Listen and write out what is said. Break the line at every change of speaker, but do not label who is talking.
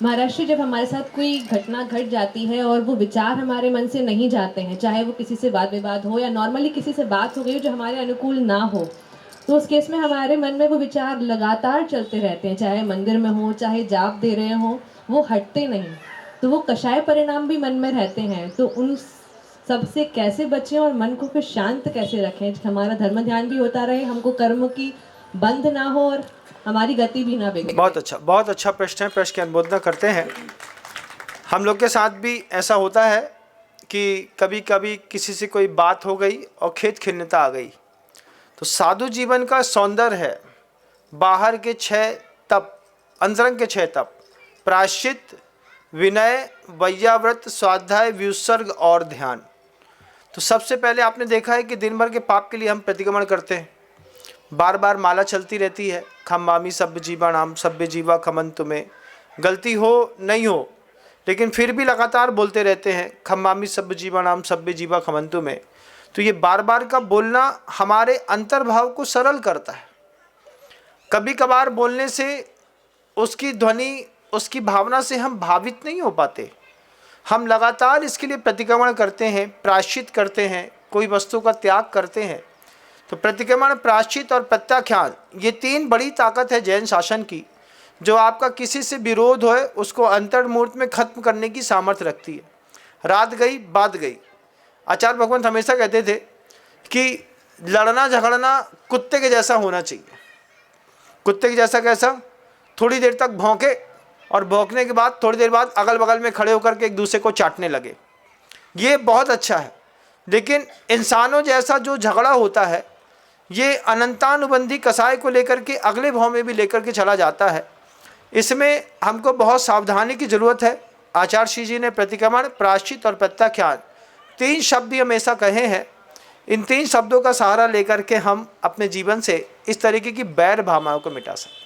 महाराष्ट्र, जब हमारे साथ कोई घटना घट जाती है और वो विचार हमारे मन से नहीं जाते हैं, चाहे वो किसी से वाद विवाद हो या नॉर्मली किसी से बात हो गई हो जो हमारे अनुकूल ना हो, तो उस केस में हमारे मन में वो विचार लगातार चलते रहते हैं, चाहे मंदिर में हो, चाहे जाप दे रहे हो, वो हटते नहीं। तो वो कषाय परिणाम भी मन में रहते हैं। तो उन सबसे कैसे बचें और मन को फिर शांत कैसे रखें, हमारा धर्म ध्यान भी होता रहे, हमको कर्म की बंध ना हो और हमारी गति भी ना बिगड़े।
बहुत अच्छा प्रश्न है। प्रश्न की अनुमोदना करते हैं। हम लोग के साथ भी ऐसा होता है कि कभी कभी किसी से कोई बात हो गई और खेत खिन्नता आ गई। तो साधु जीवन का सौंदर्य है बाहर के 6 तप, अंतरंग के 6 तप, प्रायश्चित, विनय, वैयाव्रत, स्वाध्याय, व्युत्सर्ग और ध्यान। तो सबसे पहले आपने देखा है कि दिन भर के पाप के लिए हम प्रतिक्रमण करते हैं, बार बार माला चलती रहती है, खम्मामी सभ्य जीवा नाम सभ्य जीवा खमंतु में। गलती हो नहीं हो लेकिन फिर भी लगातार बोलते रहते हैं खम्मामी सभ्य जीवा नाम सभ्य जीवा खमंतु में। तो ये बार बार का बोलना हमारे अंतर्भाव को सरल करता है। कभी कभार बोलने से उसकी ध्वनि, उसकी भावना से हम भावित नहीं हो पाते। हम लगातार इसके लिए प्रतिक्रमण करते हैं, प्रायश्चित करते हैं, कोई वस्तु का त्याग करते हैं। तो प्रतिक्रमण, प्रायश्चित और प्रत्याख्यान, ये 3 बड़ी ताकत है जैन शासन की, जो आपका किसी से विरोध हो उसको अंतर्मुहूर्त में खत्म करने की सामर्थ्य रखती है। रात गई बात गई। आचार्य भगवंत हमेशा कहते थे कि लड़ना झगड़ना कुत्ते के जैसा होना चाहिए। कुत्ते के जैसा कैसा? थोड़ी देर तक भौंके और भौंकने के बाद थोड़ी देर बाद अगल बगल में खड़े होकर के एक दूसरे को चाटने लगे। ये बहुत अच्छा है। लेकिन इंसानों जैसा जो झगड़ा होता है, ये अनंतानुबंधी कसाय को लेकर के अगले भाव में भी लेकर के चला जाता है। इसमें हमको बहुत सावधानी की ज़रूरत है। आचार्य श्री जी ने प्रतिक्रमण, प्रायश्चित और प्रत्याख्यान 3 शब्द ही हमेशा कहे हैं। इन 3 शब्दों का सहारा लेकर के हम अपने जीवन से इस तरीके की बैर भावनाओं को मिटा सकते हैं।